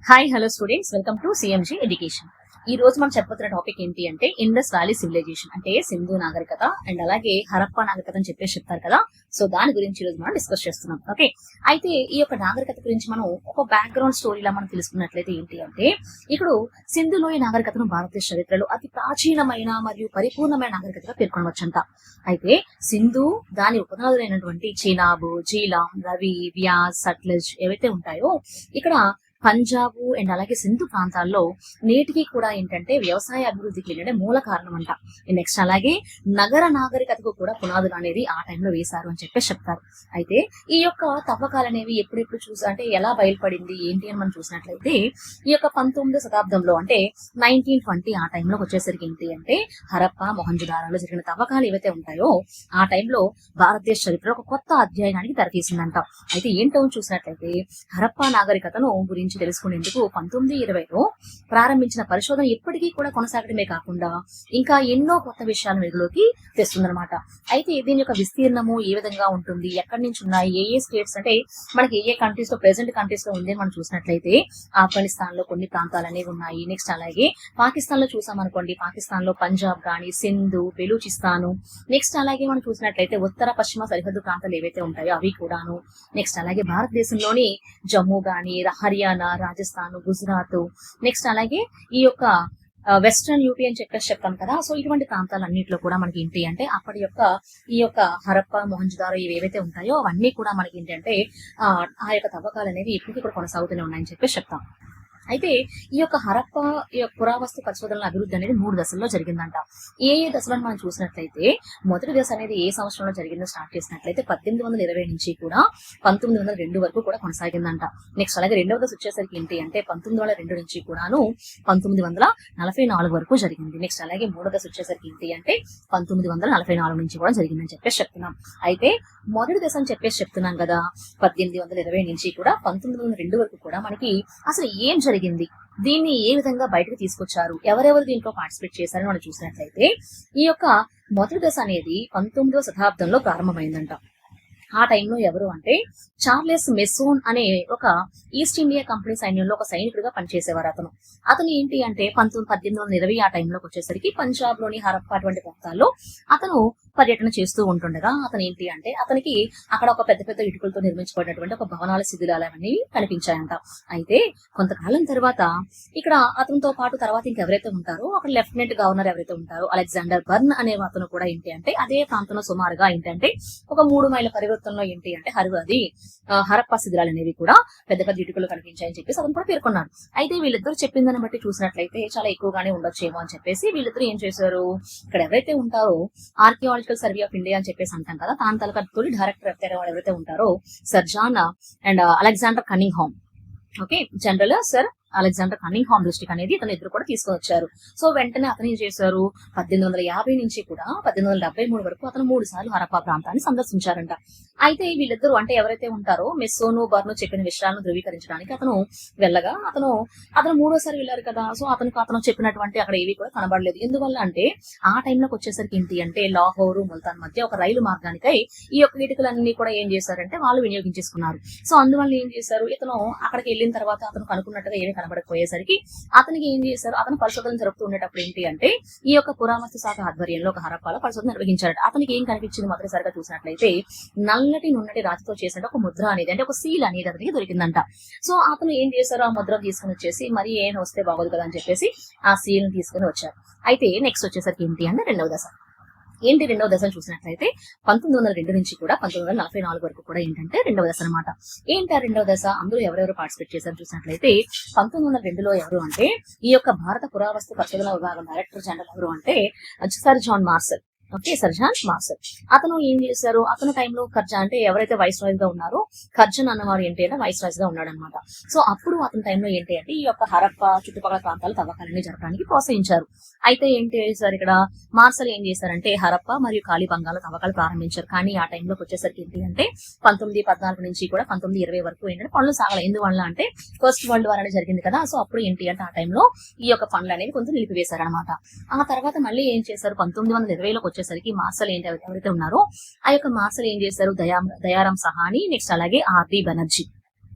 Hi hello students, welcome to CMG education. ఈ రోజు మనం చెప్పబోతున్న టాపిక్ ఏంటి అంటే ఇండస్ వ్యాలీ సివిలైజేషన్, అంటే సింధు నాగరికత అండ్ అలాగే హరప్పా నాగరికత అని చెప్పేసి చెప్తారు కదా. సో దాని గురించి ఈ రోజు మనం డిస్కస్ చేస్తున్నాం. ఓకే, అయితే ఈ యొక్క నాగరికత గురించి మనం ఒక బ్యాక్గ్రౌండ్ స్టోరీలా మనం తెలుసుకున్నట్లయితే ఏంటి అంటే, ఇప్పుడు సింధు లోయ నాగరికతను భారతదేశ చరిత్రలో అతి ప్రాచీనమైన మరియు పరిపూర్ణమైన నాగరికతగా పేర్కొనవచ్చంట. అయితే సింధు దాని ఉపనదులైనటువంటి చినాబ్, జీలాం, రవి, వ్యాస్, సట్లెజ్ ఏవైతే ఉంటాయో ఇక్కడ పంజాబ్ అండ్ అలాగే సింధు ప్రాంతాల్లో నేటికి కూడా ఏంటంటే వ్యవసాయ అభివృద్ధికి ఏంటంటే మూల కారణం అంట. నెక్స్ట్ అలాగే నగర నాగరికతకు కూడా పునాదులు అనేది ఆ టైంలో వేశారు అని చెప్పేసి చెప్తారు. అయితే ఈ యొక్క తవ్వకాలు అనేవి ఎప్పుడెప్పుడు అంటే ఎలా బయలుపడింది ఏంటి అని మనం చూసినట్లయితే, ఈ యొక్క 19వ శతాబ్దంలో అంటే 1920 ఆ టైంలోకి వచ్చేసరికి ఏంటి అంటే హరప్పా మొహంజదారోలో జరిగిన తవ్వకాలు ఏవైతే ఉంటాయో ఆ టైంలో భారతదేశ చరిత్ర ఒక కొత్త అధ్యాయానికి తెరతీసిందంట. అయితే ఏంటో చూసినట్లయితే హరప్పా నాగరికతను గురించి తెలుసుకునేందుకు 1920లో ప్రారంభించిన పరిశోధన ఇప్పటికీ కూడా కొనసాగడమే కాకుండా ఇంకా ఎన్నో కొత్త విషయాలు వెలుగులోకి తెస్తుందన్నమాట. అయితే దీని యొక్క విస్తీర్ణము ఏ విధంగా ఉంటుంది, ఎక్కడి నుంచి ఉన్నాయి, ఏ స్టేట్స్ అంటే మనకి ఏ కంట్రీస్ లో ప్రెసెంట్ కంట్రీస్ లో ఉంది అని మనం చూసినట్లయితే ఆఫ్ఘనిస్తాన్ లో కొన్ని ప్రాంతాలు అనేవి ఉన్నాయి. నెక్స్ట్ అలాగే పాకిస్తాన్ లో చూసామనుకోండి, పాకిస్తాన్ లో పంజాబ్ కానీ సింధు, బెలూచిస్తాను, నెక్స్ట్ అలాగే మనం చూసినట్లయితే ఉత్తర పశ్చిమ సరిహద్దు ప్రాంతాలు ఏవైతే ఉంటాయో అవి కూడాను. నెక్స్ట్ అలాగే భారతదేశంలోని జమ్మూ గానీ, హర్యానా, రాజస్థాన్, గుజరాత్, నెక్స్ట్ అలాగే ఈ యొక్క వెస్ట్రన్ యూపీ అని చెప్పేసి చెప్తాం కదా. సో ఇటువంటి ప్రాంతాలన్నింటిలో కూడా మనకి ఏంటి అంటే అప్పటి యొక్క ఈ యొక్క హరప్పా మొహంజదారో ఇవి ఏవైతే ఉంటాయో అవన్నీ కూడా మనకి ఏంటంటే ఆ యొక్క తవ్వకాలు అనేవి ఇప్పటికీ కూడా కొనసాగుతూనే ఉన్నాయని చెప్పేసి చెప్తాం. అయితే ఈ యొక్క హరప్పా పురావస్తు పరిశోధనల అభివృద్ధి అనేది 3 దశల్లో జరిగిందంట. ఏ దశలను మనం చూసినట్లయితే మొదటి దశ అనేది ఏ సంవత్సరంలో జరిగిందో స్టార్ట్ చేసినట్లయితే 1820 నుంచి కూడా 1902 వరకు కూడా కొనసాగిందంట. నెక్స్ట్ అలాగే రెండవ దశ వచ్చేసరికి ఏంటి అంటే 1902 నుంచి కూడాను 1944 వరకు జరిగింది. నెక్స్ట్ అలాగే మూడో దశ వచ్చేసరికి ఏంటి అంటే 1944 నుంచి కూడా జరిగిందని చెప్పేసి చెప్తున్నాం. అయితే మొదటి దశ అని చెప్పేసి చెప్తున్నాం కదా, 1820 నుంచి కూడా 1902 వరకు కూడా మనకి అసలు ఏం జరిగింది, దీన్ని ఏ విధంగా బయటకు తీసుకొచ్చారు, ఎవరెవరు దీంట్లో పార్టిసిపేట్ చేశారని మనం చూసినట్లయితే ఈ యొక్క మొదటి దశ అనేది 19వ శతాబ్దంలో ప్రారంభమైందంట. ఆ టైంలో ఎవరు అంటే చార్లెస్ మెసోన్ అనే ఒక ఈస్ట్ ఇండియా కంపెనీ సైన్యంలో ఒక సైనికుడిగా పనిచేసేవారు. అతను ఏంటి అంటే 1820 ఆ టైంలోకి వచ్చేసరికి పంజాబ్ లోని హరప్పా అటువంటి ప్రాంతాల్లో అతను పర్యటన చేస్తూ ఉంటుండగా అతను ఏంటి అంటే అతనికి అక్కడ ఒక పెద్ద పెద్ద ఇటుకలతో నిర్మించబడినటువంటి ఒక భవనాల శిథిలాలు అవన్నీ కనిపించాయంట. అయితే కొంతకాలం తర్వాత ఇక్కడ అతనితో పాటు తర్వాత ఇంకెవరైతే ఉంటారో అక్కడ లెఫ్టినెంట్ గవర్నర్ ఎవరైతే ఉంటారో అలెగ్జాండర్ బర్న్ అనే అతను కూడా ఏంటి అంటే అదే ప్రాంతంలో సుమారుగా ఏంటంటే ఒక 3 మైళ్ళ పరివర్తనలో ఏంటి అంటే హరప్పా శిథిలాలు అనేవి కూడా పెద్ద పెద్ద ఇటుకలు కనిపించాయని చెప్పేసి అతను కూడా పేర్కొన్నారు. అయితే వీళ్ళిద్దరు చెప్పిందని బట్టి చూసినట్లయితే చాలా ఎక్కువగానే ఉండొచ్చేమో అని చెప్పేసి వీళ్ళిద్దరు ఏం చేశారు, ఇక్కడ ఎవరైతే ఉంటారో ఆర్కియాలజికల్ సర్వే ఆఫ్ ఇండియా అని చెప్పేసి అంటాం కదా, దాని తలక తొలి డైరెక్టర్ ఎవరైతే ఉంటారో sir John and Alexander Cunningham, okay, general sir Alexander Cunningham దృష్టికి అనేది ఇతను ఇద్దరు కూడా తీసుకొని వచ్చారు. సో వెంటనే అతను ఏం చేశారు, 1850 నుంచి కూడా 1873 వరకు అతను 3 సార్లు హరప్పా ప్రాంతాన్ని సందర్శించారంట. అయితే వీళ్ళిద్దరూ అంటే ఎవరైతే ఉంటారో మెస్సోను, బర్ను చెప్పిన విషయాలను ధృవీకరించడానికి అతను వెళ్ళగా అతను మూడోసారి వెళ్ళారు కదా. సో అతను చెప్పినటువంటి అక్కడ ఏవి కూడా కనబడలేదు. ఎందువల్ల అంటే ఆ టైంలోకి వచ్చేసరికి ఏంటి అంటే లాహోరు, ముల్తాన్ మధ్య ఒక రైలు మార్గానికై ఈ యొక్క ఇటుకలన్నీ కూడా ఏం చేశారంటే వాళ్ళు వినియోగించేసుకున్నారు. సో అందువల్ల ఏం చేశారు, ఇతను అక్కడికి వెళ్ళిన తర్వాత అతను కనుక్కున్నట్టుగా ఏమి కనబడకపోయేసరికి అతనికి ఏం చేశారు, అతను పరిశోధన జరుపుతూ ఉండేటప్పుడు ఏంటి అంటే ఈ యొక్క పురావస్తు శాఖ ఆధ్వర్యంలో ఒక హరప్పాలో పరిశోధన నిర్వహించారట. అతనికి ఏం కనిపించింది మొదటిసారిగా చూసినట్లయితే నల్లటి నున్నటి రాతితో చేసిన ఒక ముద్ర అనేది అంటే ఒక సీల్ అనేది అతనికి దొరికిందంట. సో అతను ఏం చేశారు, ఆ ముద్ర తీసుకుని వచ్చేసి మరి ఏం వస్తే బాగోదు కదా అని చెప్పేసి ఆ సీల్ ని తీసుకుని వచ్చారు. అయితే నెక్స్ట్ వచ్చేసరికి ఏంటి అంటే రెండవ దశను చూసినట్లయితే 1902 నుంచి కూడా 1944 వరకు కూడా ఏంటంటే రెండవ దశ అనమాట. ఏంటి ఆ రెండవ దశ, అందులో ఎవరెవరు పార్టిసిపేట్ చేశారు చూసినట్లయితే 1902లో ఎవరు అంటే ఈ యొక్క భారత పురావస్తు పరిశోధన విభాగం డైరెక్టర్ జనరల్ ఎవరు అంటే sir John Marshall, okay, sir John Marshall. అతను ఏం చేశారు, అతను టైంలో కర్జా అంటే ఎవరైతే వైస్ రాయ్ గా ఉన్నారో కర్జన్ అన్నవారు ఏంటి అంటే వైస్ రాయ్ గా ఉన్నాడు అనమాట. సో అప్పుడు అతని టైంలో ఏంటి అంటే ఈ యొక్క హరప్పా చుట్టుపక్కల ప్రాంతాల తవ్వకాలన్నీ జరపడానికి ప్రోత్సహించారు. అయితే ఏంటి సార్ ఇక్కడ మార్సల్ ఏం చేశారంటే హరప్పా మరియు కాళీబంగాల తవ్వకాలు ప్రారంభించారు. కానీ ఆ టైంలోకి వచ్చేసరికి ఏంటి అంటే 1914 నుంచి కూడా 1920 వరకు ఏంటంటే పనులు సాగలేదు. ఎందువల్ల అంటే ఫస్ట్ వరల్డ్ వార్ అనేది జరిగింది కదా. సో అప్పుడు ఏంటి అంటే ఆ టైంలో ఈ యొక్క పనులు అనేవి కొంచెం నిలిపివేశారనమాట. ఆ తర్వాత మళ్ళీ ఏం చేశారు, 1920లోకి వచ్చేసరికి మార్సల్ ఎవరైతే ఉన్నారో ఆ యొక్క మార్సల్ ఏం చేశారు, దయారాం సహాని, నెక్స్ట్ అలాగే ఆర్డి బెనర్జీ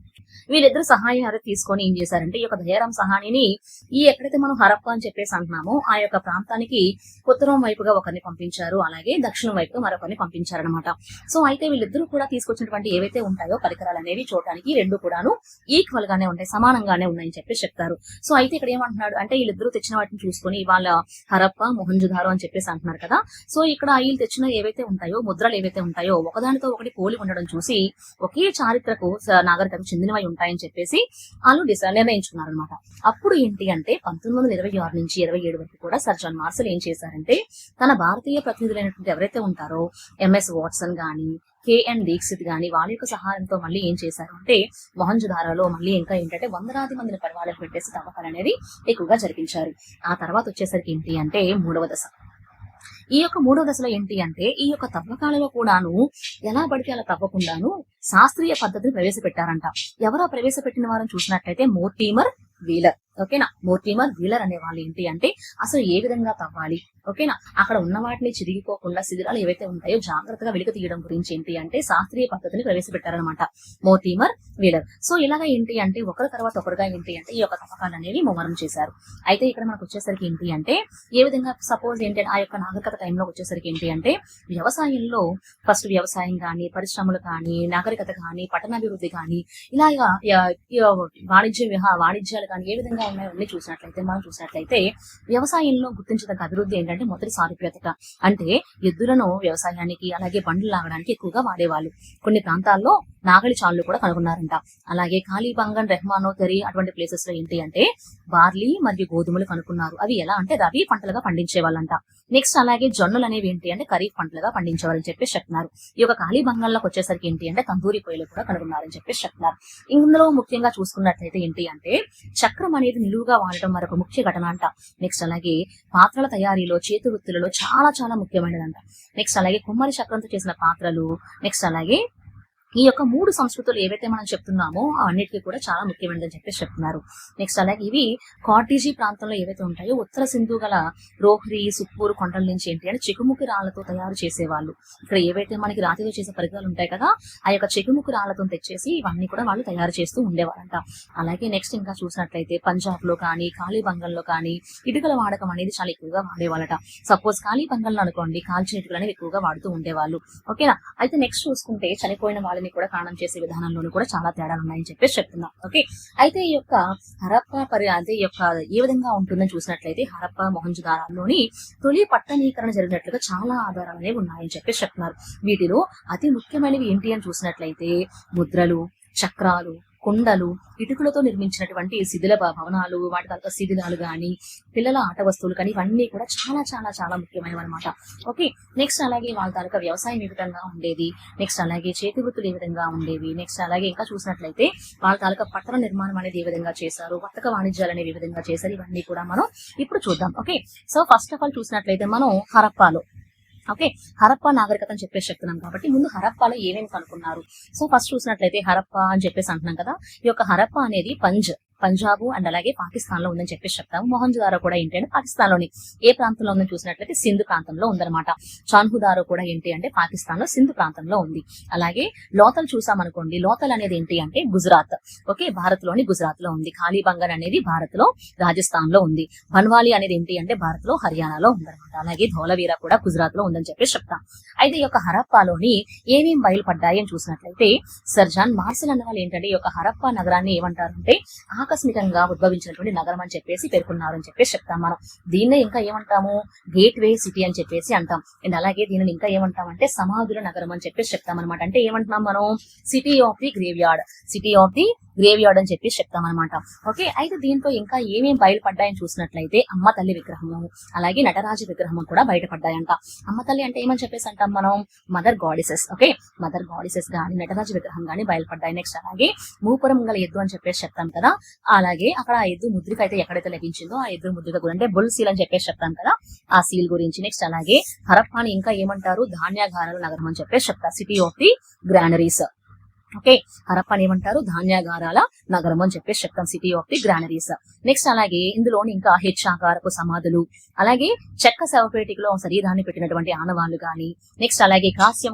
వీళ్ళిద్దరు సహాయం తీసుకొని ఏం చేశారంటే ఈ యొక్క దయారాం సహానిని ఈ ఎక్కడైతే మనం హరప్ప అని చెప్పేసి అంటున్నామో ఆ యొక్క ప్రాంతానికి ఉత్తరం వైపుగా ఒకరిని పంపించారు, అలాగే దక్షిణం వైపుగా మరొకరిని పంపించారనమాట. సో అయితే వీళ్ళిద్దరూ కూడా తీసుకొచ్చినటువంటి ఏవైతే ఉంటాయో పరికరాలు అనేవి చూడటానికి రెండు కూడాను ఈక్వల్ గానే ఉంటాయి, సమానంగానే ఉన్నాయని చెప్పేసి చెప్తారు. సో అయితే ఇక్కడ ఏమంటున్నాడు అంటే వీళ్ళిద్దరూ తెచ్చిన వాటిని చూసుకొని వాళ్ళ హరప్ప మొహంజుదారో అని చెప్పేసి అంటున్నారు కదా. సో ఇక్కడ వీళ్ళు తెచ్చిన ఏవైతే ఉంటాయో ముద్రలు ఏవైతే ఉంటాయో ఒకదానితో ఒకటి పోలి ఉండడం చూసి ఒకే చారిత్రకు నాగరికతకు చెందినవై ఉంటాయని చెప్పేసి వాళ్ళు నిర్ణయించుకున్నారు అనమాట. అప్పుడు ఏంటి అంటే 1926 నుంచి 27 వరకు కూడా సర్ జాన్ మార్సెల్ ఏం చేశారంటే తన భారతీయ ప్రతినిధులైనటువంటి ఎవరైతే ఉంటారో ఎంఎస్ వాట్సన్ గాని కేఎన్ దీక్షిత్ గాని వాళ్ళ యొక్క సహాయంతో మళ్ళీ ఏం చేశారు అంటే మొహంజుదారోలో మళ్ళీ ఇంకా ఏంటంటే వందలాది మందిని పరివాళ్ళకు పెట్టేసి తవ్వకాలు అనేది ఎక్కువగా జరిపించారు. ఆ తర్వాత వచ్చేసరికి ఏంటి అంటే మూడవ దశ. ఈ యొక్క మూడవ దశలో ఏంటి అంటే ఈ యొక్క తవ్వకాలలో కూడాను ఎలా పడితే అలా తవ్వకుండాను శాస్త్రీయ పద్ధతిని ప్రవేశపెట్టారంట. ఎవరో ప్రవేశపెట్టిన వారిని చూసినట్లయితే మోర్టిమర్ వీలర్. ఓకేనా, మోర్టిమర్ వీలర్ అనే వాళ్ళు ఏంటి అంటే అసలు ఏ విధంగా తవ్వాలి, ఓకేనా, అక్కడ ఉన్న వాటిని చిరిగిపోకుండా శిథిలాలు ఏవైతే ఉంటాయో జాగ్రత్తగా వెలికి తీయడం గురించి ఏంటి అంటే శాస్త్రీయ పద్ధతిని ప్రవేశపెట్టారనమాట మోర్టిమర్ వీలర్. సో ఇలాగా ఏంటి అంటే ఒకరి తర్వాత ఒకరుగా ఏంటి అంటే ఈ యొక్క తవ్వకాలు అనేవి ముమ్మరం చేశారు. అయితే ఇక్కడ మనకు వచ్చేసరికి ఏంటి అంటే ఏ విధంగా సపోజ్ ఏంటి ఆ యొక్క నాగరికత టైంలో వచ్చేసరికి ఏంటి అంటే వ్యవసాయంలో ఫస్ట్ వ్యవసాయం కానీ పరిశ్రమలు కానీ నాగరికత కానీ పట్టణాభివృద్ధి కానీ ఇలాగా వాణిజ్యాలు కానీ ఏ విధంగా ఉన్నాయో అన్ని చూసినట్లయితే వ్యవసాయంలో గుర్తించదగ్గ అభివృద్ధి ఏంటంటే మొదటి సారూప్యత. అంటే ఎద్దులను వ్యవసాయానికి అలాగే బండ్లు లాగడానికి ఎక్కువగా వాడేవాళ్ళు. కొన్ని ప్రాంతాల్లో నాగలి చాళ్ళు కూడా కనుగొన్నారంట. అలాగే కాళీబంగన్, రెహమానో, తెరి అటువంటి ప్లేసెస్ లో ఏంటి అంటే బార్లీ మరియు గోధుమలు కనుక్కున్నారు. అవి ఎలా అంటే రబీ పంటలుగా పండించే వాళ్ళంట. నెక్స్ట్ అలాగే జొన్నలు అనేవి ఏంటి అంటే ఖరీఫ్ పంటలుగా పండించేవారని చెప్పేసి చెప్తున్నారు. ఈ యొక్క కాళీబంగన్లోకి వచ్చేసరికి ఏంటి అంటే తందూరి పొయ్యిలు కూడా కనుగొన్నారని చెప్పేసి చెప్తున్నారు. ఇందులో ముఖ్యంగా చూసుకున్నట్లయితే ఏంటి అంటే చక్రం అనేది నిలువుగా వాడటం మరొక ముఖ్య ఘటన అంట. నెక్స్ట్ అలాగే పాత్రల తయారీలో చేతి వృత్తులలో చాలా చాలా ముఖ్యమైనదంట. నెక్స్ట్ అలాగే కుమ్మరి చక్రంతో చేసిన పాత్రలు, నెక్స్ట్ అలాగే ఈ యొక్క మూడు సంస్కృతులు ఏవైతే మనం చెప్తున్నామో అన్నిటికీ కూడా చాలా ముఖ్యమైనదని చెప్పేసి చెప్తున్నారు. నెక్స్ట్ అలాగే ఇవి కార్టీజీ ప్రాంతంలో ఏవైతే ఉంటాయో ఉత్తర సింధు గల రోహ్రీ, సుప్పూరు కొండల నుంచి ఏంటి అంటే చెకుముకి రాళ్లతో తయారు చేసేవాళ్ళు. ఇక్కడ ఏవైతే మనకి రాతితో చేసే పరికరాలు ఉంటాయి కదా ఆ యొక్క చెకుముకి రాళ్లతో తెచ్చేసి ఇవన్నీ కూడా వాళ్ళు తయారు చేస్తూ ఉండేవారంట. అలాగే నెక్స్ట్ ఇంకా చూసినట్లయితే పంజాబ్ లో కానీ కాళీబంగంలో కానీ ఇటుకల వాడకం అనేది చాలా ఎక్కువగా వాడేవాళ్ళట. సపోజ్ కాళీబంగంలో అనుకోండి కాల్చిన ఇటుకలు అనేవి ఎక్కువగా వాడుతూ ఉండేవాళ్ళు. ఓకేనా, అయితే నెక్స్ట్ చూసుకుంటే చనిపోయిన వాళ్ళని కూడా కారణం చేసే విధానంలోనూ కూడా చాలా తేడాలు ఉన్నాయని చెప్పేసి చెప్తున్నాం. ఓకే, అయితే ఈ యొక్క హరప్ప అంటే ఈ యొక్క ఏ విధంగా ఉంటుందని చూసినట్లయితే హరప్ప మొహంజుదారోలోని తొలి పట్టణీకరణ జరిగినట్లుగా చాలా ఆధారాలు అనేవి ఉన్నాయని చెప్పేసి చెప్తున్నారు. వీటిలో అతి ముఖ్యమైనవి ఏంటి అని చూసినట్లయితే ముద్రలు, చక్రాలు, కుండలు, ఇటుకలతో నిర్మించినటువంటి శిథిల భవనాలు, వాటి తర్వాత శిథిలాలు గాని పిల్లల ఆట వస్తువులు కానీ ఇవన్నీ కూడా చాలా చాలా చాలా ముఖ్యమైనవి అనమాట. ఓకే, నెక్స్ట్ అలాగే వాళ్ళ తాలూకా వ్యవసాయం ఏ విధంగా ఉండేది, నెక్స్ట్ అలాగే చేతి వృత్తులు ఏ విధంగా ఉండేవి, నెక్స్ట్ అలాగే ఇంకా చూసినట్లయితే వాళ్ళ తాలూకా పట్టణ నిర్మాణం అనేది ఏ విధంగా చేశారు, వర్తక వాణిజ్యాలు అనేవి ఏ విధంగా చేశారు, ఇవన్నీ కూడా మనం ఇప్పుడు చూద్దాం. Okay, so first of all చూసినట్లయితే మనం హరప్పాలో ఓకే హరప్పా నాగరికత అని చెప్పేసి చెప్తున్నాం కాబట్టి ముందు హరప్పాలో ఏమేమి కనుక్కున్నారు. సో ఫస్ట్ చూసినట్లయితే హరప్పా అని చెప్పేసి అంటున్నాం కదా. ఈ యొక్క హరప్పా అనేది పంజాబ్ అండ్ అలాగే పాకిస్తాన్ లో ఉందని చెప్పేసి చెప్తాము. మొహంజుదారో కూడా ఏంటి అంటే పాకిస్తాన్ లోని ఏ ప్రాంతంలో ఉందని చూసినట్లయితే సింధు ప్రాంతంలో ఉందన్నమాట. చాన్హుదారో కూడా ఏంటి అంటే పాకిస్తాన్ లో సింధు ప్రాంతంలో ఉంది. అలాగే లోతల్ చూసామనుకోండి, లోతల్ అనేది ఏంటి అంటే గుజరాత్, ఓకే, భారత్ లోని గుజరాత్ లో ఉంది. కాళీబంగన్ అనేది భారత్ లో రాజస్థాన్ లో ఉంది. బన్వాలి అనేది ఏంటి అంటే భారత్ లో హర్యానాలో ఉందన్నమాట. అలాగే ధోలవీర కూడా గుజరాత్ లో ఉందని చెప్పేసి చెప్తాం. అయితే ఈ యొక్క హరప్పాలోని ఏమేం బయలుపడ్డాయి అని చూసినట్లయితే సర్ జాన్ మార్సెల్ అన్న వాళ్ళు ఏంటంటే ఈ యొక్క హరప్పా నగరాన్ని ఏమంటారంటే ఆకస్మికంగా ఉద్భవించినటువంటి నగరం అని చెప్పేసి పేర్కొన్నారు అని చెప్పేసి చెప్తాం. మనం దీన్నే ఇంకా ఏమంటాము గేట్ వే సిటీ అని చెప్పేసి అంటాం. అండ్ అలాగే దీనిని ఇంకా ఏమంటామంటే సమాధుల నగరం అని చెప్పేసి చెప్తాం అనమాట. అంటే ఏమంటున్నాం మనం సిటీ ఆఫ్ ది గ్రేవ్యార్డ్ అని చెప్పేసి చెప్తాం అనమాట. ఓకే, అయితే దీంట్లో ఇంకా ఏమేమి బయలుపడ్డాయని చూసినట్లయితే అమ్మ తల్లి విగ్రహము అలాగే నటరాజ విగ్రహము కూడా బయటపడ్డాయంట. అమ్మ తల్లి అంటే ఏమని చెప్పేసి అంటాం మనం mother goddesses. Okay, mother goddesses గాని నటరాజ విగ్రహం గాని బయలుపడ్డాయి. నెక్స్ట్ అలాగే మూపురం గల ఎద్దు అని చెప్పేసి చెప్తాం కదా. అలాగే అక్కడ ఆ ఎద్దు ముద్రిక అయితే ఎక్కడైతే లభించిందో ఆ ఎద్దు ముద్రిక గురించి అంటే బుల్ సీల్ అని చెప్పేసి చెప్తాం కదా, ఆ సీల్ గురించి. నెక్స్ట్ అలాగే హరప్పాని ఇంకా ఏమంటారు ధాన్యాగారాల నగరం అని చెప్పేసి చెప్తారు, city of the granaries. Okay, హరప్పని ఏమంటారు, ధాన్యాగారాల నగరం అని చెప్పేసి చెప్తాం, city of the granaries. Next అలాగే ఇందులోని ఇంకా హెచ్చాకారపు సమాధులు, అలాగే చెక్క శవపేటికలో శరీరాన్ని పెట్టినటువంటి ఆనవాళ్లు గాని, నెక్స్ట్ అలాగే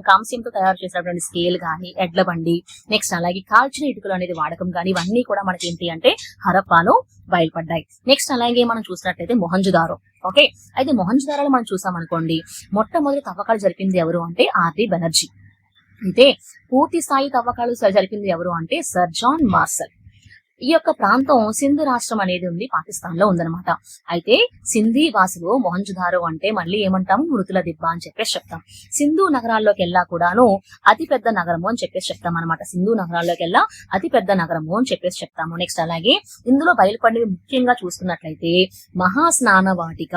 కాంస్యంతో తయారు చేసినటువంటి స్కేల్ గాని, ఎడ్ల బండి, నెక్స్ట్ అలాగే కాల్చిన ఇటుకలు అనేది వాడకం గాని, ఇవన్నీ కూడా మనకి ఏంటి అంటే హరప్పాలో బయలుపడ్డాయి. నెక్స్ట్ అలాగే మనం చూసినట్లయితే మొహంజుదారో. ఓకే, అయితే మొహంజుదారోలో మనం చూసామనుకోండి, మొట్టమొదటి తవ్వకాలు జరిపింది ఎవరు అంటే ఆర్డి బెనర్జీ. అయితే పూర్తి స్థాయి తవ్వకాలు జరిపింది ఎవరు అంటే సర్ జాన్ మార్సల్. ఈ యొక్క ప్రాంతం సింధు రాష్ట్రం అనేది ఉంది, పాకిస్తాన్ లో ఉందన్నమాట. అయితే సింధీ భాషలో మొహంజుదారో అంటే మళ్ళీ ఏమంటాము, మృతుల దిబ్బ అని చెప్పేసి చెప్తాం. సింధు నగరాల్లోకి వెళ్ళా కూడాను అతి పెద్ద నగరము అని చెప్పేసి చెప్తాం అనమాట. సింధు నగరాల్లోకి వెళ్ళా అతి పెద్ద నగరము అని చెప్పేసి చెప్తాము. నెక్స్ట్ అలాగే ఇందులో బయలుపడినవి ముఖ్యంగా చూసుకున్నట్లయితే మహాస్నాన వాటిక.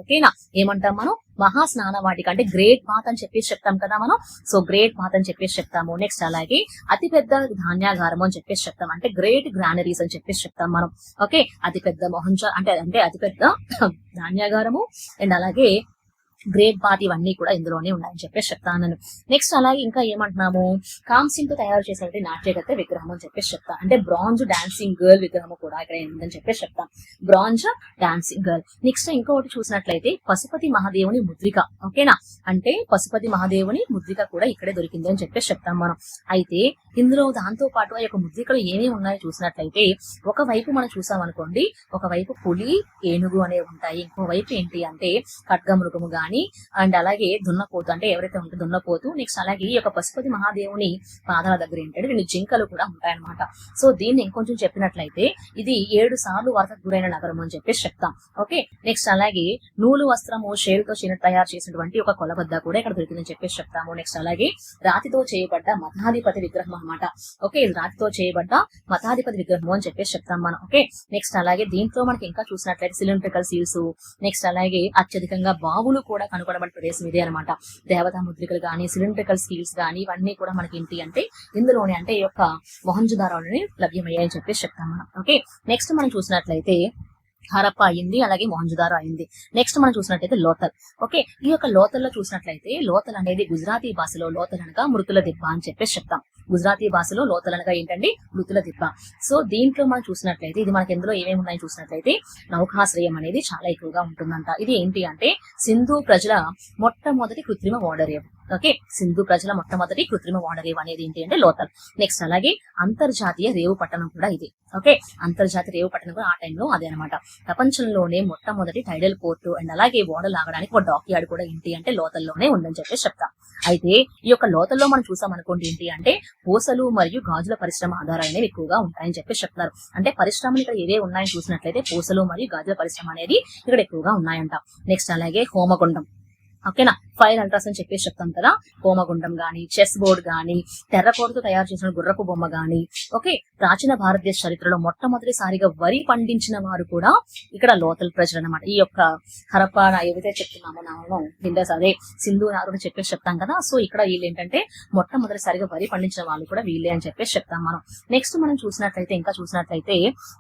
ఓకేనా, ఏమంటాం మనం, మహాస్నాన వాటిక అంటే గ్రేట్ బాత్ అని చెప్పేసి చెప్తాం కదా మనం. సో గ్రేట్ బాత్ అని చెప్పేసి చెప్తాము. నెక్స్ట్ అలాగే అతి పెద్ద ధాన్యాగారం అని చెప్పేసి చెప్తాం, అంటే గ్రేట్ గ్రానరీస్ అని చెప్పేసి చెప్తాం మనం. ఓకే, అతి పెద్ద అంటే అతి పెద్ద ధాన్యాగారము అండ్ అలాగే గ్రేట్ బాత్, ఇవన్నీ కూడా ఇందులోనే ఉన్నాయని చెప్పేసి చెప్తాను. నెక్స్ట్ అలాగే ఇంకా ఏమంటున్నాము, కాంస్యంతో తయారు చేసినటువంటి నాట్యగత్తె విగ్రహం అని చెప్పేసి చెప్తా, అంటే బ్రాంజ్ డాన్సింగ్ గర్ల్ విగ్రహం కూడా ఇక్కడ ఉందని చెప్పేసి చెప్తాం, బ్రాంజ్ డాన్సింగ్ గర్ల్. నెక్స్ట్ ఇంకొకటి చూసినట్లయితే పశుపతి మహాదేవుని ముద్రిక. ఓకేనా, అంటే పశుపతి మహాదేవుని ముద్రిక కూడా ఇక్కడే దొరికింది అని చెప్పేసి చెప్తాం మనం. అయితే ఇందులో దాంతో పాటు ఆ యొక్క ముద్రికలు ఏమేమి ఉన్నాయో చూసినట్లయితే, ఒకవైపు మనం చూసామనుకోండి, ఒకవైపు పులి, ఏనుగు అనేవి ఉంటాయి, ఇంకోవైపు ఏంటి అంటే ఖడ్గమృగము గాని అండ్ అలాగే దున్నపోతు, అంటే ఎవరైతే ఉంటే దున్నపోతు. నెక్స్ట్ అలాగే ఈ యొక్క పశుపతి మహాదేవుని పాదాల దగ్గర ఏంటంటే 2 జింకలు కూడా ఉంటాయన్నమాట. సో దీన్ని ఇంకొంచెం చెప్పినట్లయితే ఇది 7 సార్లు వరదకు గురైన నగరం అని చెప్పేసి చెప్తాం. ఓకే, నెక్స్ట్ అలాగే నూలు వస్త్రము షేరుతో తయారు చేసినటువంటి ఒక కొలబద్ద కూడా ఇక్కడ దొరికిందని చెప్పేసి చెప్తాము. నెక్స్ట్ అలాగే రాతితో చేయబడ్డ మతాధిపతి విగ్రహం అనమాట. ఓకే, ఇది రాతితో చేయబడ్డ మతాధిపతి విగ్రహం అని చెప్పేసి చెప్తాం మనం. ఓకే, నెక్స్ట్ అలాగే దీంట్లో మనకి ఇంకా చూసినట్లయితే సిలిండ్రికల్ సీల్స్, నెక్స్ట్ అలాగే అత్యధికంగా బావులు కూడా కనుగొనబడిన ప్రదేశం ఇదే అనమాట. దేవతా ముద్రికలు గానీ, సిలిండ్రికల్ స్టీల్స్ గానీ, ఇవన్నీ కూడా మనకి ఏంటి అంటే ఇందులోనే, అంటే ఈ యొక్క మొహంజుదారోలోనే లభ్యమయ్యాయని చెప్పేసి చెప్తాం మనం. ఓకే, నెక్స్ట్ మనం చూసినట్లయితే హరప్ప అయింది, అలాగే మొహంజుదారో అయింది. నెక్స్ట్ మనం చూసినట్లయితే లోతల్. ఓకే, ఈ యొక్క లోతల్లో చూసినట్లయితే లోతల్ అనేది గుజరాతీ భాషలో లోతల్ అనగా మృతుల దిబ్బ అని చెప్పేసి చెప్తాం. గుజరాతీ భాషలో లోతల్ అనగా ఏంటండి, మృతుల దిబ్బ. సో దీంట్లో మనం చూసినట్లయితే ఇది మనకి ఎందులో ఏమేమి ఉన్నాయో చూసినట్లయితే నౌకాశ్రయం అనేది చాలా ఎక్కువగా ఉంటుందంట. ఇది ఏంటి అంటే సింధు ప్రజల మొట్టమొదటి కృత్రిమ ఓడరేవు. ఓకే, సింధు ప్రజల మొట్టమొదటి కృత్రిమ ఓడరేవు అనేది ఏంటి అంటే లోతల్. నెక్స్ట్ అలాగే అంతర్జాతీయ రేవు పట్టణం కూడా ఇది. ఓకే, అంతర్జాతీయ రేవు పట్టణం కూడా ఆ టైంలో అదే అనమాట. ప్రపంచంలోనే మొట్టమొదటి టైడల్ పోర్టు అండ్ అలాగే ఓడలు ఆగడానికి ఒక డాక్ యార్డ్ కూడా ఏంటి అంటే లోతల్లోనే ఉందని చెప్పేసి చెప్తాం. అయితే ఈ యొక్క లోతల్లో మనం చూసామనుకోండి ఏంటి అంటే పూసలు మరియు గాజుల పరిశ్రమ ఆధారాలు అనేవి ఎక్కువగా ఉంటాయని చెప్పేసి చెప్తారు. అంటే పరిశ్రమలు ఇక్కడ ఏవే ఉన్నాయని చూసినట్లయితే పూసలు మరియు గాజుల పరిశ్రమ అనేది ఇక్కడ ఎక్కువగా ఉన్నాయంట. నెక్స్ట్ అలాగే హోమగుండం. ఓకేనా, ఫైర్ అల్ట్రాస్ అని చెప్పేసి చెప్తాం కదా, హోమగుండం గాని, చెస్ బోర్డ్ గాని, టెర్రకోటతో తయారు చేసిన గుర్రపు బొమ్మ గాని. ఓకే, ప్రాచీన భారతదేశ చరిత్రలో మొట్టమొదటిసారిగా వరి పండించిన వారు కూడా ఇక్కడ లోతల్ ప్రజలు అనమాట. ఈ యొక్క హరప్ప ఏవైతే చెప్తున్నామో నామం ఇండస్, అదే సింధు నాగరికత చెప్పేసి చెప్తాం కదా. సో ఇక్కడ వీళ్ళు ఏంటంటే మొట్టమొదటిసారిగా వరి పండించిన వాళ్ళు కూడా వీళ్ళే అని చెప్పేసి చెప్తాం మనం. నెక్స్ట్ మనం ఇంకా చూసినట్లయితే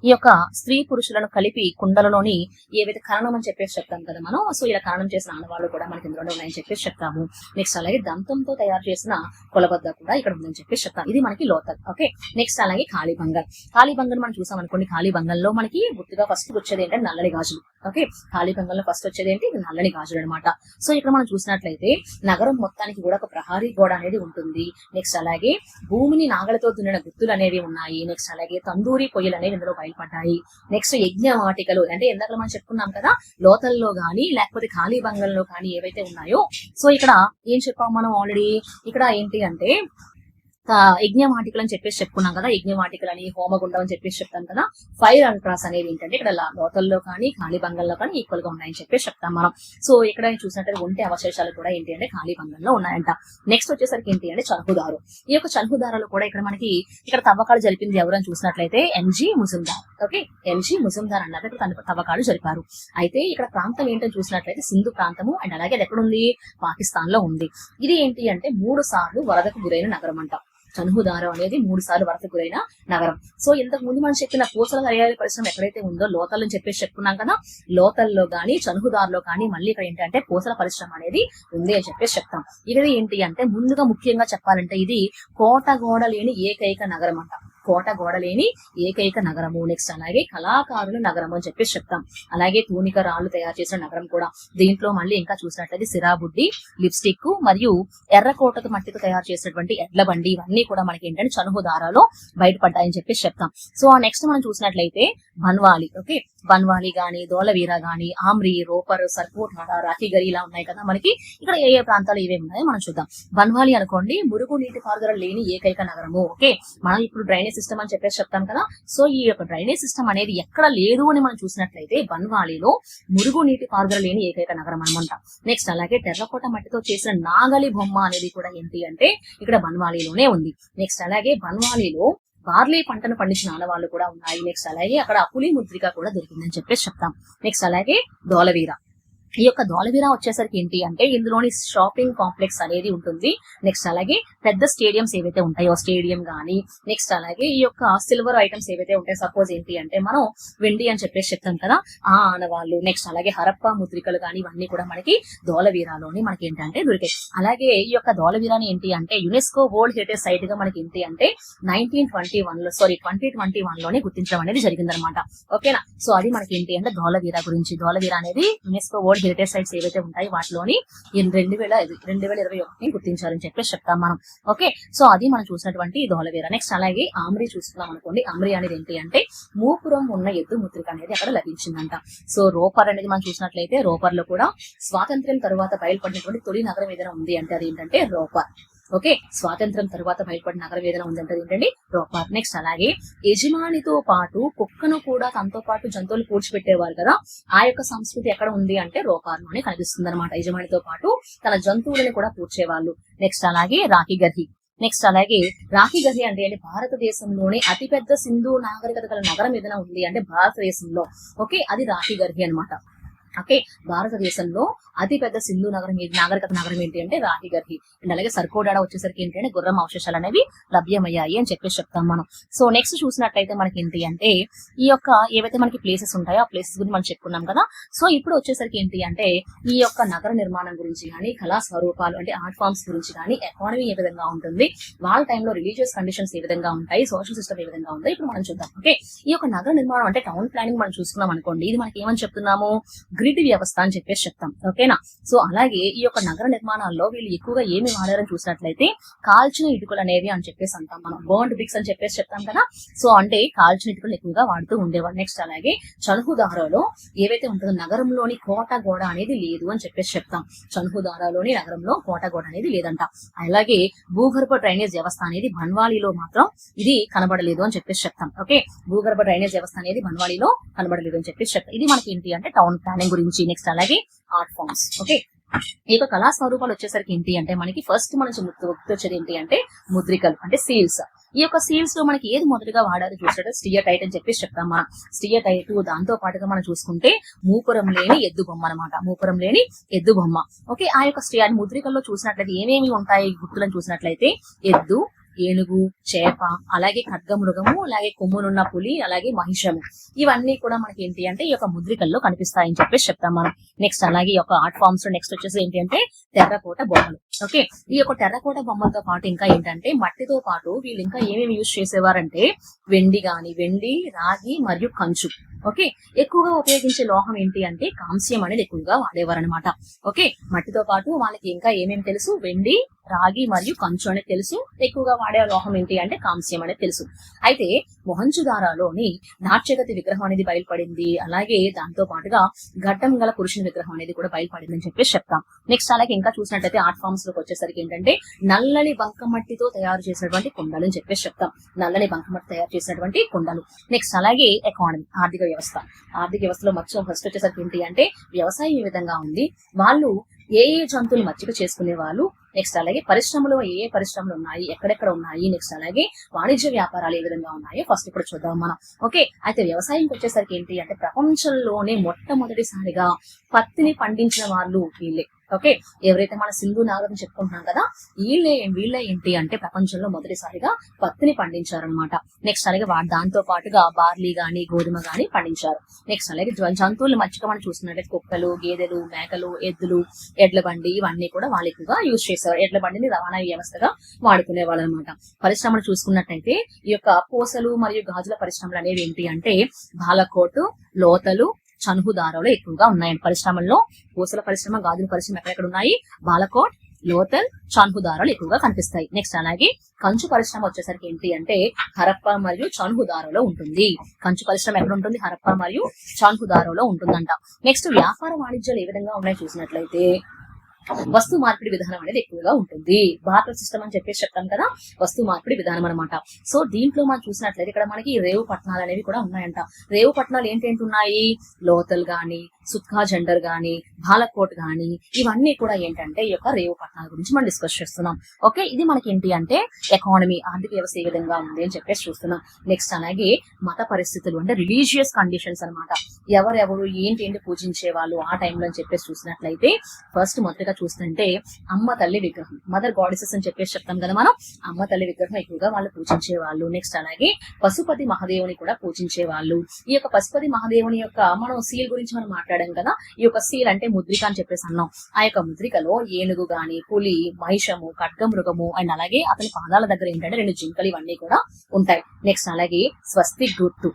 ఈ యొక్క స్త్రీ పురుషులను కలిపి కుండలలోని ఏవైతే ఖననం అని చెప్పేసి చెప్తాం కదా మనం. సో ఇలా ఖననం చేసిన ఆనవాళ్ళు కూడా మనకి ఇందులో ఉన్నాయని చెప్పేసి చెప్తాము. నెక్స్ట్ అలాగే దంతంతో తయారు చేసిన కొలబద్ద కూడా ఇక్కడ ఉందని చెప్పేసి చెప్తాం. ఇది మనకి లోతల్. ఓకే, నెక్స్ట్ అలాగే కాళీబంగన్ మనం చూసాం అనుకోండి. కాళీబంగంలో మనకి గుర్తుగా ఫస్ట్ వచ్చేది ఏంటంటే నల్లని గాజులు. ఓకే, కాళీబంగంలో ఫస్ట్ వచ్చేది ఏంటి, నల్లని గాజులు అనమాట. సో ఇక్కడ మనం చూసినట్లయితే నగరం మొత్తానికి కూడా ఒక ప్రహారీ గోడ అనేది ఉంటుంది. నెక్స్ట్ అలాగే భూమిని నాగలతో దున్నిన గుర్తులు అనేవి ఉన్నాయి. నెక్స్ట్ అలాగే తందూరి పొయ్యిలు అనేవి ఇందులో బయలుపడ్డాయి. నెక్స్ట్ యజ్ఞ వాటికలు, అంటే ఎందాక మనం చెప్పుకున్నాం కదా, లోతల్లో గానీ లేకపోతే కాళీబంగంలో కానీ ఏవైతే ఉన్నాయో. సో ఇక్కడ ఏం చెప్పాము మనం ఆల్రెడీ, ఇక్కడ ఏంటి అంటే యజ్ఞవాటికలు అని చెప్పేసి చెప్పుకున్నాం కదా, యజ్ఞవాటికలు అని, హోమగుండం అని చెప్పేసి చెప్తాం కదా. ఫైర్ అల్ట్రాస్ అనేది ఏంటంటే ఇక్కడ లోతల్లో కానీ కాళీబంగంలో కానీ ఈక్వల్ గా ఉన్నాయని చెప్పేసి చెప్తాం మనం. సో ఇక్కడ చూసినట్టు ఒంటి అవశేషాలు కూడా ఏంటి అంటే కాళీబంగంలో ఉన్నాయంట. నెక్స్ట్ వచ్చేసరికి ఏంటి అంటే చల్హుదారు. ఈ యొక్క చల్హుదారులు కూడా ఇక్కడ తవ్వకాలు జరిపింది ఎవరని చూసినట్లయితే NG Majumdar. Okay, NG Majumdar అన్నది ఇక్కడ తవ్వకాలు జరిపారు. అయితే ఇక్కడ ప్రాంతం ఏంటని చూసినట్లయితే సింధు ప్రాంతము అండ్ అలాగే అది ఎక్కడుంది, పాకిస్తాన్ లో ఉంది. ఇది ఏంటి అంటే 3 సార్లు వరదకు గురైన నగరం అంట. చనుహుదారం అనేది 3 సార్లు వరదకు గురైన నగరం. సో ఇంతకు ముందు మనం చెప్పిన పూసల తయారీ పరిశ్రమ ఎక్కడైతే ఉందో లోతల్ అని చెప్పేసి చెప్పుకున్నాం కదా, లోతల్లో గానీ చనుహుదారులో కానీ మళ్ళీ ఇక్కడ ఏంటంటే పూసల పరిశ్రమ అనేది ఉంది అని చెప్పేసి చెప్తాం. ఇది ఏంటి అంటే ముందుగా ముఖ్యంగా చెప్పాలంటే ఇది కోట గోడ లేని ఏకైక నగరం అంట. కోట గోడ లేని ఏకైక నగరము. నెక్స్ట్ అలాగే కళాకారుల నగరం అని చెప్పేసి చెప్తాం. అలాగే తూనిక రాళ్లు తయారు చేసిన నగరం కూడా. దీంట్లో మళ్ళీ ఇంకా చూసినట్లయితే సిరాబుడ్డి, లిప్స్టిక్ మరియు ఎర్రకోటతో మట్టితో తయారు చేసినటువంటి ఎడ్ల బండి ఇవన్నీ కూడా మనకి ఏంటంటే చనుహుదారాలో బయటపడ్డాయని చెప్పేసి చెప్తాం. సో నెక్స్ట్ మనం చూసినట్లయితే బన్వాలి. ఓకే, బన్వాలి గాని, ధోలవీర గాని, ఆమ్రి, రోపర్, సర్కోటాడ, రాఖీగరి ఇలా ఉన్నాయి కదా మనకి. ఇక్కడ ఏ ఏ ప్రాంతాలు ఏవేమి ఉన్నాయో మనం చూద్దాం. బన్వాలి అనుకోండి మురుగు నీటి పారుదల లేని ఏకైక నగరము. ఓకే, మనం ఇప్పుడు డ్రైనేజ్ సిస్టమ్ అని చెప్పేసి చెప్తాం కదా. సో ఈ యొక్క డ్రైనేజ్ సిస్టమ్ అనేది ఎక్కడ లేదు అని మనం చూసినట్లయితే బన్వాలీలో మురుగు నీటి పారుదల లేని ఏకైక నగరం అనమాట. నెక్స్ట్ అలాగే టెర్రకోట మట్టితో చేసిన నాగలి బొమ్మ అనేది కూడా ఏంటి అంటే ఇక్కడ బన్వాలీలోనే ఉంది. నెక్స్ట్ అలాగే బన్వాలీలో బార్లీ పంటను పండించిన ఆనవాళ్లు కూడా ఉన్నాయి. నెక్స్ట్ అలాగే అక్కడ పులి ముద్రిక కూడా దొరికిందని చెప్పేసి చెప్తాం. నెక్స్ట్ అలాగే ధోలవీర. ఈ యొక్క ధోలవీర వచ్చేసరికి ఏంటి అంటే ఇందులోని షాపింగ్ కాంప్లెక్స్ అనేది ఉంటుంది. నెక్స్ట్ అలాగే పెద్ద స్టేడియంస్ ఏవైతే ఉంటాయో స్టేడియం గానీ, నెక్స్ట్ అలాగే ఈ యొక్క సిల్వర్ ఐటమ్స్ ఏవైతే ఉంటాయో సపోజ్ ఏంటి అంటే మనం వెండి అని చెప్పేసి చెప్తాం కదా, ఆ ఆనవాళ్ళు. నెక్స్ట్ అలాగే హరప్ప ముద్రికలు కానీ ఇవన్నీ కూడా మనకి ధోలవీరలోని మనకి ఏంటంటే దొరికాయి. అలాగే ఈ యొక్క ధోలవీరాని ఏంటి అంటే యునెస్కో వరల్డ్ హెరిటేజ్ సైట్ గా మనకి ఏంటి అంటే 2021 లోనే గుర్తించడం అనేది జరిగిందనమాట. ఓకేనా. సో అది మనకి ఏంటి అంటే ధోలవీర గురించి. ధోలవీర అనేది యునెస్కో వరల్డ్ హెరిటేజ్ సైట్స్ ఏవైతే ఉంటాయి వాటిలోని 2021 గుర్తించారని చెప్పేసి చెప్తాం మనం. ఓకే, సో అది మనం చూసినటువంటి ధోలవీర. నెక్స్ట్ అలాగే ఆమ్రి చూసుకున్నాం అనుకోండి. ఆమ్రి అనేది ఏంటి అంటే మూపురం ఉన్న ఎద్దు ముద్రిక అనేది అక్కడ లభించిందంట. సో రోపర్ అనేది మనం చూసినట్లయితే రోపర్ లో కూడా స్వాతంత్ర్యం తరువాత బయలుపడినటువంటి తొలి నగరం ఏదైనా ఉంది అంటే అది ఏంటంటే రోపర్. ఓకే, స్వాతంత్రం తరువాత బయలుపడిన నగరం ఏదైనా ఉందంటే ఏంటండి రోపర్. నెక్స్ట్ అలాగే యజమానితో పాటు కుక్కను కూడా తనతో పాటు జంతువులు పూడ్చిపెట్టేవారు కదా, ఆ యొక్క సంస్కృతి ఎక్కడ ఉంది అంటే రోపర్ లోనే కనిపిస్తుంది అనమాట. యజమానితో పాటు తన జంతువులను కూడా పూడ్చేవాళ్ళు. నెక్స్ట్ అలాగే రాఖీగర్హి. నెక్స్ట్ అలాగే రాఖీగర్హి అంటే భారతదేశంలోనే అతిపెద్ద సింధు నాగరికత గల నగరం ఏదైనా ఉంది అంటే భారతదేశంలో, ఓకే, అది రాఖీగర్హి అనమాట. ఓకే, భారతదేశంలో అతి పెద్ద సింధు నాగరికత నగరం ఏంటి అంటే రాఖీగర్హి. అండ్ అలాగే సర్కోడాడ వచ్చేసరికి ఏంటి అంటే గుర్రం అవశేషాలు అనేవి లభ్యమయ్యాయి అని చెప్పేసి చెప్తాం మనం. సో నెక్స్ట్ చూసినట్లయితే మనకి ఏంటి అంటే ఈ యొక్క ఏవైతే మనకి ప్లేసెస్ ఉంటాయో ఆ ప్లేసెస్ గురించి మనం చెప్పుకున్నాం కదా. సో ఇప్పుడు వచ్చేసరికి ఏంటి అంటే ఈ యొక్క నగర నిర్మాణం గురించి కానీ, కళా స్వరూపాలు అంటే ఆర్ట్ ఫార్మ్స్ గురించి కానీ, ఎకానమీ ఏ విధంగా ఉంటుంది, వాళ్ళ టైంలో రిలీజియస్ కండిషన్స్ ఏ విధంగా ఉంటాయి, సోషల్ సిస్టమ్ ఏ విధంగా ఉందో ఇప్పుడు మనం చూద్దాం. ఓకే, ఈ యొక్క నగర నిర్మాణం అంటే టౌన్ ప్లానింగ్ మనం చూసుకున్నాం అనుకోండి. ఇది మనకి ఏమని చెప్తున్నాము, గ్రిడ్ వ్యవస్థ అని చెప్పేసి చెప్తాం. ఓకేనా. సో అలాగే ఈ యొక్క నగర నిర్మాణాల్లో వీళ్ళు ఎక్కువగా ఏమి వాడారని చూసినట్లయితే కాల్చిన ఇటుకలు అనేవి అని చెప్పేసి అంటాం మనం. బర్న్డ్ బ్రిక్స్ అని చెప్పేసి చెప్తాం కదా. సో అంటే కాల్చిన ఇటుకలు ఎక్కువగా వాడుతూ ఉండేవారు. నెక్స్ట్ అలాగే చనుహుదారాలో ఏవైతే ఉంటుందో నగరంలోని కోట గోడ అనేది లేదు అని చెప్పేసి చెప్తాం. చనుహుదారాలోని నగరంలో కోట గోడ అనేది లేదంట. అలాగే భూగర్భ డ్రైనేజ్ వ్యవస్థ అనేది బన్వాలీలో మాత్రం ఇది కనబడలేదు అని చెప్పేసి చెప్తాం. ఓకే, భూగర్భ డ్రైనేజ్ వ్యవస్థ అనేది బన్వాలీలో కనబడలేదు అని చెప్పేసి చెప్తాం. ఇది మనకి ఏంటి అంటే టౌన్ ప్లానింగ్ గురించి. నెక్స్ట్ అలాగే ఆర్ట్ ఫార్మ్స్. ఓకే, ఈ యొక్క కళా స్వరూపాలు వచ్చేసరికి ఏంటి అంటే మనకి ఫస్ట్ మనం గుర్తొచ్చేది ఏంటి అంటే ముద్రికలు అంటే సీల్స్. ఈ యొక్క సీల్స్ లో మనకి ఏది మొదటిగా వాడారు చూసినట్టు స్టియటైట్ అని చెప్పేసి చెప్తాం మనం. స్టియటైట్ దాంతో పాటుగా మనం చూసుకుంటే మూపురం లేని ఎద్దు బొమ్మ అనమాట. మూపురం లేని ఎద్దు బొమ్మ. ఓకే, ఆ యొక్క ముద్రికల్లో చూసినట్లయితే ఏమేమి ఉంటాయి గుర్తులను చూసినట్లయితే ఎద్దు, ఏనుగు, చేప, అలాగే ఖడ్గమృగము, అలాగే కొమ్మునున్న పులి, అలాగే మహిషము, ఇవన్నీ కూడా మనకి ఏంటి అంటే ఈ యొక్క ముద్రికల్లో కనిపిస్తాయని చెప్పేసి చెప్తాం మనం. నెక్స్ట్ అలాగే ఈ యొక్క ఆర్ట్ ఫార్మ్స్ లో నెక్స్ట్ వచ్చేసి ఏంటి అంటే టెర్రకోట బొమ్మలు. ఓకే, ఈ యొక్క టెర్రకోట బొమ్మలతో పాటు ఇంకా ఏంటంటే మట్టితో పాటు వీళ్ళు ఇంకా ఏమేమి యూజ్ చేసేవారంటే వెండి, రాగి మరియు కంచు. ఓకే, ఎక్కువగా ఉపయోగించే లోహం ఏంటి అంటే కాంస్యం అనేది ఎక్కువగా వాడేవారు అనమాట. ఓకే, మట్టితో పాటు వాళ్ళకి ఇంకా ఏమేమి తెలుసు, వెండి, రాగి మరియు కంచు అనేది తెలుసు. ఎక్కువగా వాడే లోహం ఏంటి అంటే కాంస్యం అనేది తెలుసు. అయితే మొహంజుదారాలోని నాట్యగతి విగ్రహం అనేది బయలుపడింది. అలాగే దాంతో పాటుగా గడ్డం గల పురుషుని విగ్రహం అనేది కూడా బయలుపడింది అని చెప్పేసి చెప్తాం. నెక్స్ట్ అలాగే ఇంకా చూసినట్లయితే ఆర్ట్ ఫార్మ్స్ లోకి వచ్చేసరికి ఏంటంటే నల్లని బంకమట్టితో తయారు చేసినటువంటి కుండలు అని చెప్పేసి చెప్తాం. నల్లని బంకమట్టి తయారు చేసినటువంటి కుండలు. నెక్స్ట్ అలాగే ఎకానమీ ఆర్థిక వ్యవస్థలో ఫస్ట్ వచ్చేసరికి ఏంటి అంటే వ్యవసాయం ఏ విధంగా ఉంది, వాళ్ళు ఏ జంతువులు మచ్చిక చేసుకునే వాళ్ళు, నెక్స్ట్ అలాగే పరిశ్రమలు ఏ పరిశ్రమలు ఉన్నాయి, ఎక్కడెక్కడ ఉన్నాయి, నెక్స్ట్ అలాగే వాణిజ్య వ్యాపారాలు ఏ విధంగా ఉన్నాయో ఫస్ట్ ఇప్పుడు చూద్దాం మనం. ఓకే, అయితే వ్యవసాయంకి వచ్చేసరికి ఏంటి అంటే ప్రపంచంలోనే మొట్టమొదటిసారిగా పత్తిని పండించిన వాళ్ళు వీళ్ళే. ఓకే, ఎవరైతే మన సింధు నాగరికత చెప్పుకుంటున్నాం కదా, వీళ్ళే ఏంటి అంటే ప్రపంచంలో మొదటిసారిగా పత్తిని పండించారనమాట. నెక్స్ట్ అలాగే దాంతో పాటుగా బార్లీ గాని గోధుమ గాని పండించారు. నెక్స్ట్ అలాగే జంతువుల మధ్యగా మనం చూస్తున్నట్లయితే కుక్కలు, గేదెలు, మేకలు, ఎడ్ల బండి ఇవన్నీ కూడా వాళ్ళు ఎక్కువగా యూజ్ చేసేవారు. ఎడ్ల బండిని రవాణా వ్యవస్థగా వాడుకునే వాళ్ళు అనమాట. పరిశ్రమలు చూసుకున్నట్టయితే ఈ యొక్క పూసలు మరియు గాజుల పరిశ్రమలు అనేవి ఏంటి అంటే బాలకోట్, లోతలు, చనుగు దారాలు ఎక్కువగా ఉన్నాయండి పరిశ్రమల్లో. పూసల పరిశ్రమ, గాజుల పరిశ్రమ ఎక్కడెక్కడ ఉన్నాయి? బాలకోట్, లోతల్, చనుగు దారాలు ఎక్కువగా కనిపిస్తాయి. నెక్స్ట్ అలాగే కంచు పరిశ్రమ వచ్చేసరికి ఏంటి అంటే హరప్ప మరియు చనుగు దారాలో ఉంటుంది. కంచు పరిశ్రమ ఎక్కడ ఉంటుంది? హరప్ప మరియు చనుగు దారాలో ఉంటుందంట. నెక్స్ట్ వ్యాపార వాణిజ్యాలు ఏ విధంగా ఉన్నాయి చూసినట్లయితే వస్తు మార్పిడి విధానం అనేది ఎక్కువగా ఉంటుంది. బార్టర్ సిస్టమ్ అని చెప్పేసి చెప్తాం కదా, వస్తు మార్పిడి విధానం అనమాట. సో దీంట్లో మనం చూసినట్లయితే ఇక్కడ మనకి రేవు పట్టణాలు అనేవి కూడా ఉన్నాయంట. రేవు పట్టణాలు ఏంటేంటి ఉన్నాయి? లోతల్ గాని, సుత్కా జెండర్ గాని, బాలకోట్ గాని ఇవన్నీ కూడా ఏంటంటే ఈ యొక్క రేవు పట్టణాల గురించి మనం డిస్కస్ చేస్తున్నాం. ఓకే, ఇది మనకి ఏంటి అంటే ఎకానమీ, ఆర్థిక వ్యవస్థ ఏ విధంగా ఉంది అని చెప్పేసి చూస్తున్నాం. నెక్స్ట్ అలాగే మత పరిస్థితులు అంటే రిలీజియస్ కండిషన్స్ అనమాట. ఎవరెవరు ఏంటి పూజించే వాళ్ళు ఆ టైంలో అని చెప్పేసి చూసినట్లయితే ఫస్ట్ మొదటిగా చూస్తుంటే అమ్మ తల్లి విగ్రహం, మదర్ గాడెసెస్ అని చెప్పేసి చెప్తాం కదా మనం. అమ్మ తల్లి విగ్రహం ఎక్కువగా వాళ్ళు పూజించే వాళ్ళు. నెక్స్ట్ అలాగే పశుపతి మహాదేవుని కూడా పూజించే వాళ్ళు. ఈ యొక్క పశుపతి మహాదేవుని యొక్క మనం సీల్ గురించి మనం మాట్లాడాం కదా. ఈ యొక్క సీల్ అంటే ముద్రిక అని చెప్పేసి అన్నాం. ఆ యొక్క ముద్రికలో ఏనుగు గాని, పులి, మహిషము, ఖడ్గమృగము అండ్ అలాగే అతని పాదాల దగ్గర ఏంటంటే 2 జింకలు ఇవన్నీ కూడా ఉంటాయి. నెక్స్ట్ అలాగే స్వస్తిక్ గుర్తు.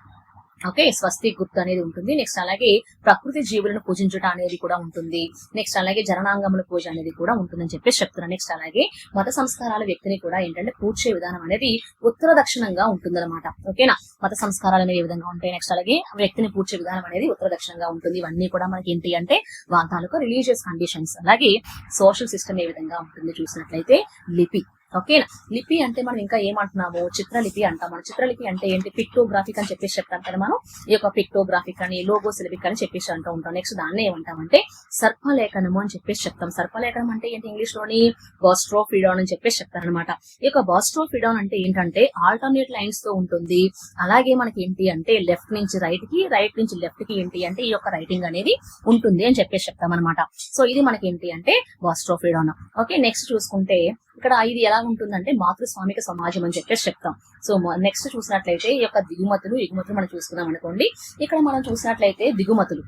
ఓకే, స్వస్తిక్ గుర్తు అనేది ఉంటుంది. నెక్స్ట్ అలాగే ప్రకృతి జీవులను పూజించడం అనేది కూడా ఉంటుంది. నెక్స్ట్ అలాగే జననాంగముల పూజ అనేది కూడా ఉంటుందని చెప్పేసి చెప్తున్నారు. నెక్స్ట్ అలాగే మత సంస్కారాల వ్యక్తిని కూడా ఏంటంటే పూడ్చే విధానం అనేది ఉత్తర దక్షిణంగా ఉంటుందన్నమాట. ఓకేనా, మత సంస్కారాలు అనేవి ఏ విధంగా ఉంటాయి. నెక్స్ట్ అలాగే వ్యక్తిని పూడ్చే విధానం అనేది ఉత్తర దక్షిణంగా ఉంటుంది. ఇవన్నీ కూడా మనకి ఏంటి అంటే తాలూకా రిలీజియస్ కండిషన్స్. అలాగే సోషల్ సిస్టమ్ ఏ విధంగా ఉంటుంది చూసినట్లయితే లిపి. ఓకేనా, లిపి అంటే మనం ఇంకా ఏమంటున్నాము? చిత్రలిపి అంటాం. మన చిత్రలిపి అంటే ఏంటి? పిక్టోగ్రాఫిక్ అని చెప్పేసి చెప్తాం కదా మనం. ఈ యొక్క పిక్టోగ్రాఫిక్ అని, లోగోసిలిపిక్ అని చెప్పేసి అంటూ ఉంటాం. నెక్స్ట్ దాన్ని ఏమంటామంటే సర్పలేఖనము అని చెప్పేసి చెప్తాం. సర్పలేఖనం అంటే ఏంటి? ఇంగ్లీష్ లోని బాస్ట్రోఫిడాన్ అని చెప్పేసి చెప్తారనమాట. ఈ యొక్క బాస్ట్రోఫిడాన్ అంటే ఏంటంటే ఆల్టర్నేట్ లైన్స్ తో ఉంటుంది. అలాగే మనకి ఏంటి అంటే లెఫ్ట్ నుంచి రైట్ కి, రైట్ నుంచి లెఫ్ట్ కి ఏంటి అంటే ఈ యొక్క రైటింగ్ అనేది ఉంటుంది అని చెప్పేసి చెప్తాం అనమాట. సో ఇది మనకి ఏంటి అంటే బాస్ట్రోఫిడాన్. ఓకే, నెక్స్ట్ చూసుకుంటే ఇక్కడ ఇది ఎలా ఉంటుందంటే మాతృస్వామిక సమాజం అని చెప్పేసి చెప్తాం. సో నెక్స్ట్ చూసినట్లయితే ఈ యొక్క దిగుమతులు, ఎగుమతులు మనం చూసుకున్నాం అనుకోండి. ఇక్కడ మనం చూసినట్లయితే దిగుమతులు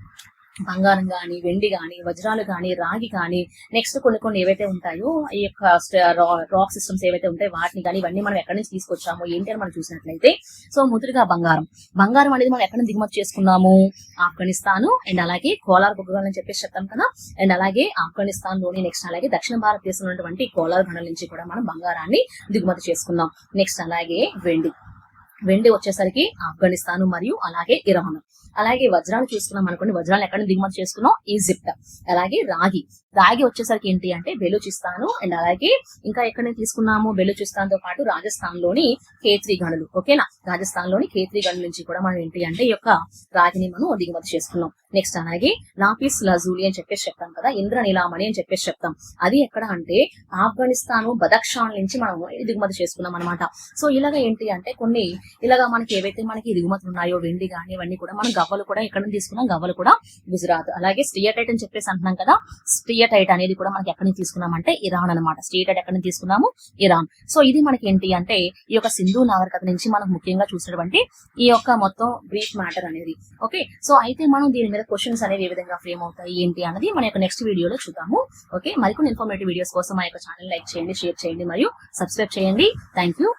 బంగారం గాని, వెండి గాని, వజ్రాలు గాని, రాగి గాని, నెక్స్ట్ కొన్ని ఏవైతే ఉంటాయో ఈ యొక్క రాక్ సిస్టమ్స్ ఏవైతే ఉంటాయో వాటిని కానీ ఇవన్నీ మనం ఎక్కడి నుంచి తీసుకొచ్చాము ఏంటి అని మనం చూసినట్లయితే సో మొదటిగా బంగారం అనేది మనం ఎక్కడ దిగుమతి చేసుకున్నాము? ఆఫ్ఘనిస్తాన్ అండ్ అలాగే కోలార్ బొగ్గుగనులు అని చెప్పేసి చెప్తాం కదా. అండ్ అలాగే ఆఫ్ఘనిస్తాన్ లోని నెక్స్ట్ అలాగే దక్షిణ భారతదేశంలో ఉన్నటువంటి కోలార్ గనుల నుంచి కూడా మనం బంగారాన్ని దిగుమతి చేసుకున్నాం. నెక్స్ట్ అలాగే వెండి వచ్చేసరికి ఆఫ్ఘనిస్తాన్ మరియు అలాగే ఇరాన్. అలాగే వజ్రాలు చూసుకున్నాం అనుకోండి. వజ్రాలు ఎక్కడ దిగుమతి చేసుకున్నాం? ఈజిప్ట్. అలాగే రాగి వచ్చేసరికి ఏంటి అంటే బెలూచిస్తాన్ అండ్ అలాగే ఇంకా ఎక్కడ తీసుకున్నాము? బెలూచిస్తాన్ తో పాటు రాజస్థాన్ లోని ఖేత్రీ గనులు. ఓకేనా, రాజస్థాన్ లోని ఖేత్రీ గనుల నుంచి కూడా మనం ఏంటి అంటే ఈ యొక్క రాగిని మనం దిగుమతి చేసుకున్నాం. నెక్స్ట్ అలాగే లాపిస్ లజూలి అని చెప్పేసి చెప్తాం కదా, ఇంద్రనీలామణి అని చెప్పేసి చెప్తాం. అది ఎక్కడ అంటే ఆఫ్ఘనిస్తాన్ బదక్షాన్ నుంచి మనం దిగుమతి చేసుకున్నాం అనమాట. సో ఇలాగా ఏంటి అంటే ఇలాగా మనకి ఏవైతే మనకి దిగుమతులు ఉన్నాయో వెండి కానీ ఇవన్నీ కూడా మనం గవ్వలు కూడా ఎక్కడ నుంచి తీసుకున్నాం? గవ్వలు కూడా గుజరాత్. అలాగే స్టియటైట్ అని చెప్పేసి అంటున్నాం కదా. స్టియటైట్ అనేది కూడా మనకి ఎక్కడి నుంచి తీసుకున్నాం అంటే ఇరాన్ అనమాట. స్టియటైట్ ఎక్కడి నుంచి తీసుకున్నాము? ఇరాన్. సో ఇది మనకి ఏంటి అంటే ఈ యొక్క సింధు నాగరికత నుంచి మనం ముఖ్యంగా చూసినటువంటి ఈ యొక్క మొత్తం బ్రీఫ్ మ్యాటర్ అనేది. ఓకే, సో అయితే మనం దీని మీద క్వశ్చన్స్ అనేవి ఏ విధంగా ఫ్రేమ్ అవుతాయి ఏంటి అనేది మన యొక్క నెక్స్ట్ వీడియోలో చూద్దాము. ఓకే, మరికొన్ని ఇన్ఫర్మేటివ్ వీడియోస్ కోసం మా యొక్క ఛానల్ లైక్ చేయండి, షేర్ చేయండి మరియు సబ్స్క్రైబ్ చేయండి. Thank you.